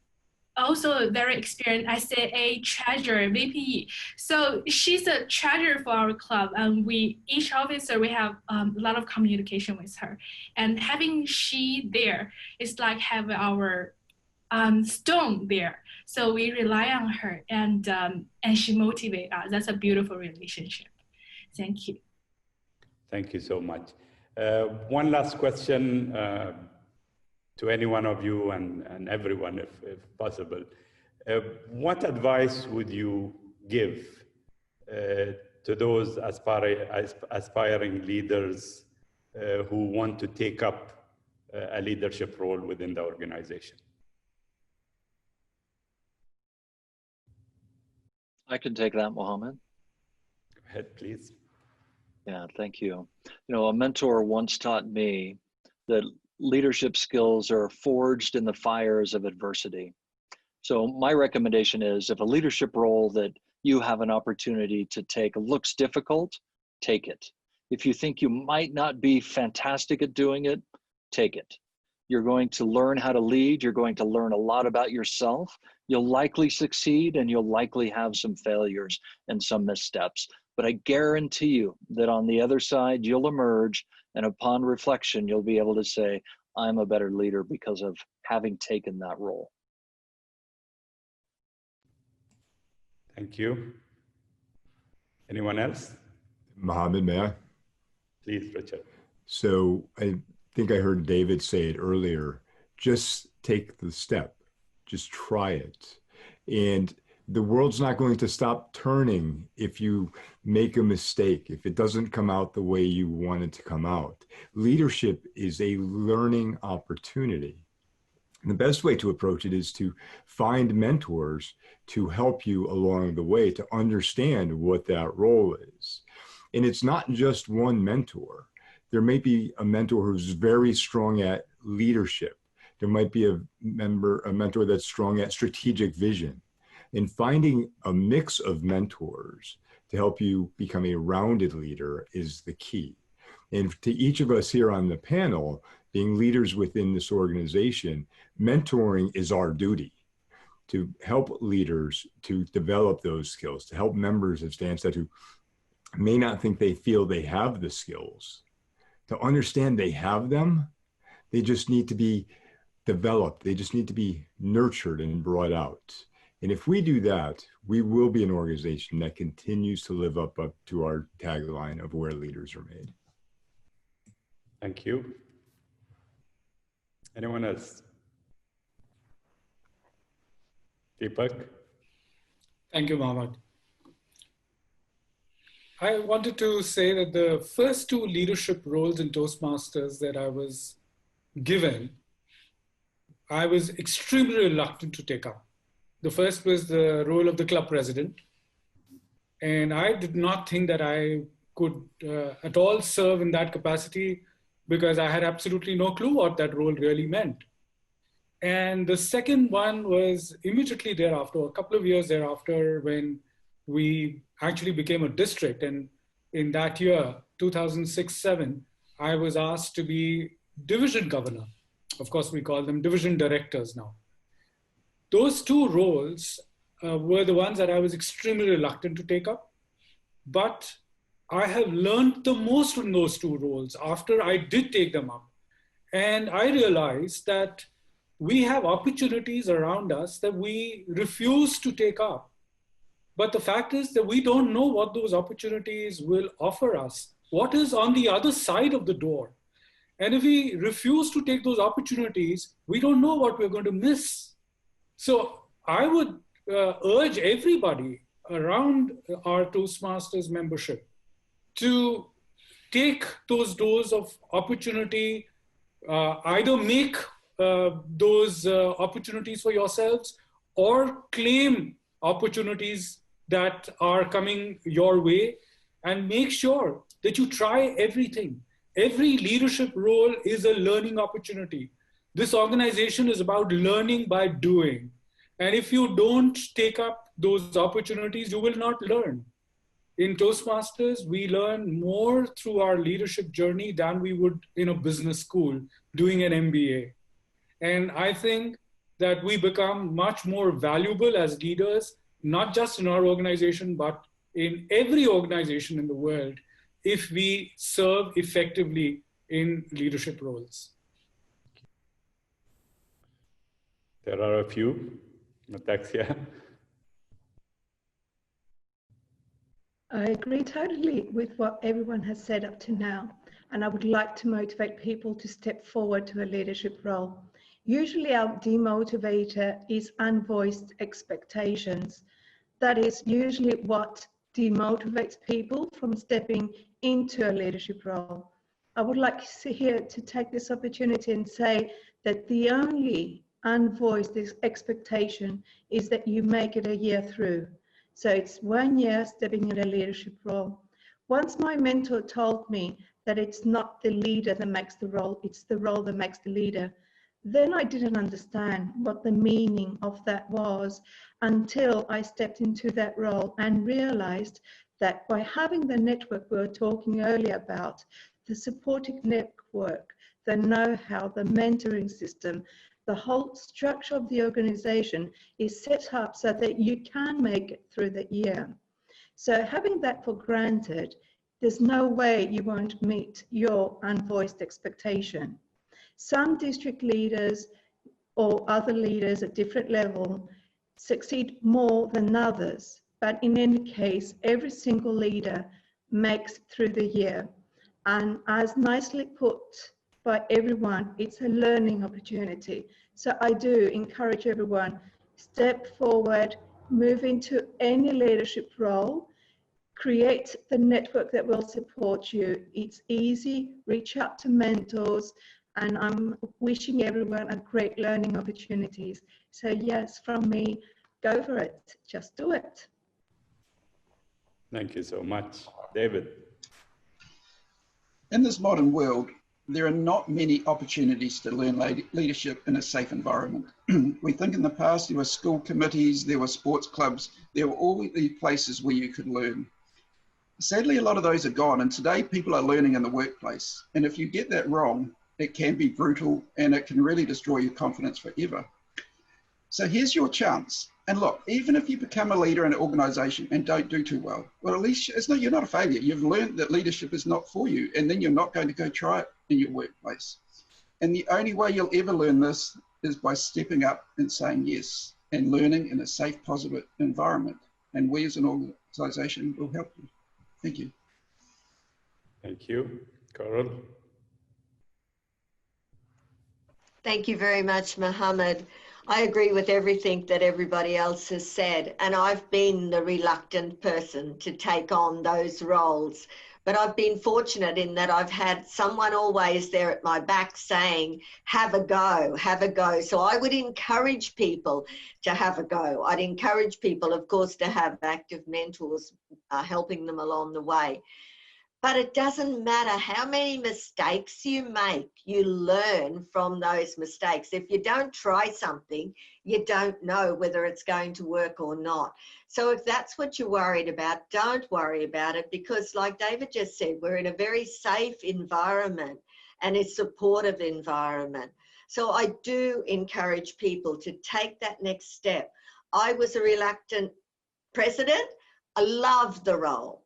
also very experienced ICA treasurer, VPE. So she's a treasurer for our club, and each officer, we have a lot of communication with her. And having she there is like having our stone there. So we rely on her, and she motivates us. That's a beautiful relationship. Thank you. Thank you so much. One last question to any one of you and everyone, if possible. What advice would you give to those aspiring leaders who want to take up a leadership role within the organization? I can take that, Mohammad. Go ahead, please. Yeah, thank you. You know, a mentor once taught me that leadership skills are forged in the fires of adversity. So my recommendation is, if a leadership role that you have an opportunity to take looks difficult, take it. If you think you might not be fantastic at doing it, take it. You're going to learn how to lead. You're going to learn a lot about yourself. You'll likely succeed, and you'll likely have some failures and some missteps. But I guarantee you that on the other side, you'll emerge, and upon reflection, you'll be able to say, I'm a better leader because of having taken that role. Thank you. Anyone else? Mohammad, may I? Please, Richard. So I think I heard David say it earlier, just take the step, just try it. And the world's not going to stop turning if you make a mistake, if it doesn't come out the way you want it to come out. Leadership is a learning opportunity. And the best way to approach it is to find mentors to help you along the way to understand what that role is. And it's not just one mentor. There may be a mentor who's very strong at leadership. There might be a mentor that's strong at strategic vision. And finding a mix of mentors to help you become a rounded leader is the key. And to each of us here on the panel, being leaders within this organization, mentoring is our duty to help leaders to develop those skills, to help members of Stansted who may not think they feel they have the skills, to understand they have them. They just need to be developed. They just need to be nurtured and brought out. And if we do that, we will be an organization that continues to live up to our tagline of where leaders are made. Thank you. Anyone else? Deepak? Thank you, Mohammad. I wanted to say that the first 2 leadership roles in Toastmasters that I was given, I was extremely reluctant to take up. The first was the role of the club president. And I did not think that I could at all serve in that capacity because I had absolutely no clue what that role really meant. And the second one was immediately thereafter, a couple of years thereafter, when we actually became a district. And in that year, 2006-07, I was asked to be division governor. Of course, we call them division directors now. Those 2 roles were the ones that I was extremely reluctant to take up. But I have learned the most from those 2 roles after I did take them up. And I realized that we have opportunities around us that we refuse to take up. But the fact is that we don't know what those opportunities will offer us. what is on the other side of the door. And if we refuse to take those opportunities, we don't know what we're going to miss. So I would urge everybody around our Toastmasters membership to take those doors of opportunity, either make those opportunities for yourselves or claim opportunities that are coming your way, and make sure that you try everything. Every leadership role is a learning opportunity. This organization is about learning by doing. And if you don't take up those opportunities, you will not learn. In Toastmasters, we learn more through our leadership journey than we would in a business school doing an MBA. And I think that we become much more valuable as leaders, not just in our organization, but in every organization in the world, if we serve effectively in leadership roles. There are a few. Metaxia. I agree totally with what everyone has said up to now, and I would like to motivate people to step forward to a leadership role. Usually our demotivator is unvoiced expectations. That is usually what demotivates people from stepping into a leadership role. I would like here to take this opportunity and say that the only unvoiced expectation is that you make it a year through. So it's 1 year stepping in a leadership role. Once my mentor told me that it's not the leader that makes the role, it's the role that makes the leader, then I didn't understand what the meaning of that was until I stepped into that role and realized that by having the network we were talking earlier about, the supportive network, the know-how, the mentoring system, the whole structure of the organization is set up so that you can make it through the year. So having that for granted, there's no way you won't meet your unvoiced expectation. Some district leaders or other leaders at different levels succeed more than others, but in any case, every single leader makes it through the year. And as nicely put by everyone, it's a learning opportunity. So I do encourage everyone, step forward, move into any leadership role, create the network that will support you. It's easy, reach out to mentors, and I'm wishing everyone a great learning opportunities. So yes, from me, go for it, just do it. Thank you so much. David. In this modern world, there are not many opportunities to learn leadership in a safe environment. We think in the past there were school committees, there were sports clubs, there were all these places where you could learn. Sadly, a lot of those are gone, and today people are learning in the workplace. And if you get that wrong, it can be brutal and it can really destroy your confidence forever. So here's your chance. And look, even if you become a leader in an organization and don't do too well, at least you're not a failure. You've learned that leadership is not for you, and then you're not going to go try it in your workplace. And the only way you'll ever learn this is by stepping up and saying yes and learning in a safe, positive environment. And we as an organization will help you. Thank you. Thank you. Carol. Thank you very much, Mohammad. I agree with everything that everybody else has said, and I've been the reluctant person to take on those roles. But I've been fortunate in that I've had someone always there at my back saying, have a go, have a go. So I would encourage people to have a go. I'd encourage people, of course, to have active mentors helping them along the way. But it doesn't matter how many mistakes you make, you learn from those mistakes. If you don't try something, you don't know whether it's going to work or not. So if that's what you're worried about, don't worry about it, because like David just said, we're in a very safe environment and a supportive environment. So I do encourage people to take that next step. I was a reluctant president. I loved the role.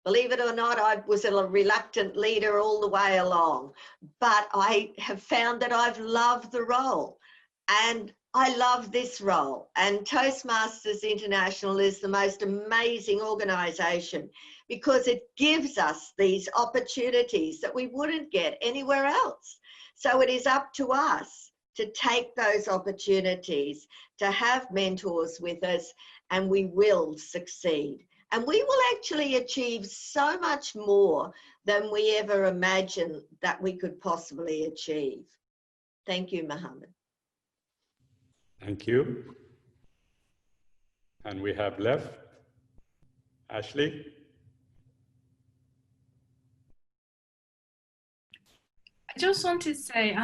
Believe it or not, I was a reluctant leader all the way along, but I have found that I've loved the role, and I love this role. And Toastmasters International is the most amazing organization because it gives us these opportunities that we wouldn't get anywhere else. So it is up to us to take those opportunities, to have mentors with us, and we will succeed. And we will actually achieve so much more than we ever imagined that we could possibly achieve. Thank you, Mohammad. Thank you. And we have left Ashley. I just want to say,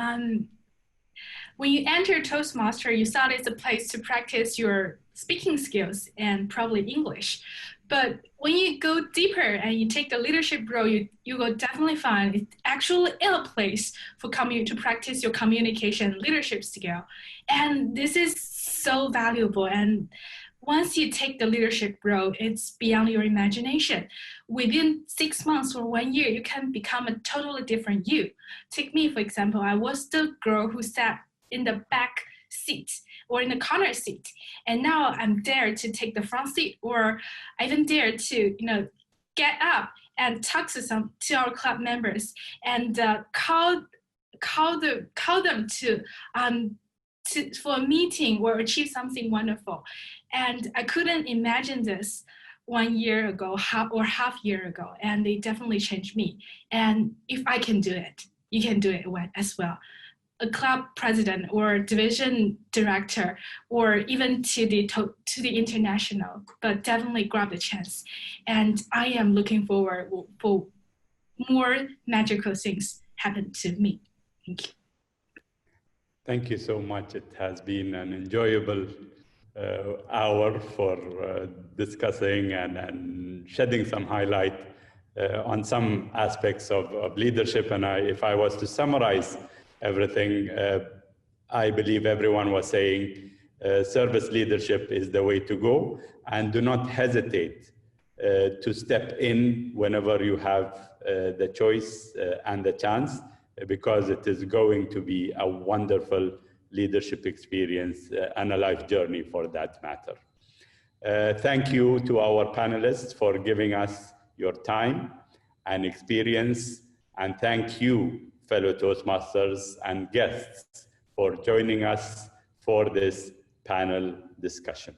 when you enter Toastmaster, you thought it's a place to practice your speaking skills and probably English. But when you go deeper and you take the leadership role, you will definitely find it's actually a place for to practice your communication leadership skill. And this is so valuable. And once you take the leadership role, it's beyond your imagination. Within 6 months or 1 year, you can become a totally different you. Take me, for example, I was the girl who sat in the back seat or in the corner seat. And now I'm there to take the front seat, or I even dare to, get up and talk to our club members and call them for a meeting or achieve something wonderful. And I couldn't imagine this 1 year ago or half year ago, and they definitely changed me. And if I can do it, you can do it as well. A club president or division director, or even to the international, but definitely grab the chance. And I am looking forward for more magical things happen to me. Thank you. Thank you so much. It has been an enjoyable hour for discussing and shedding some light on some aspects of leadership. And if I was to summarize everything, I believe everyone was saying service leadership is the way to go, and do not hesitate to step in whenever you have the choice and the chance, because it is going to be a wonderful leadership experience and a life journey for that matter. Thank you to our panelists for giving us your time and experience, and thank you, fellow Toastmasters and guests, for joining us for this panel discussion.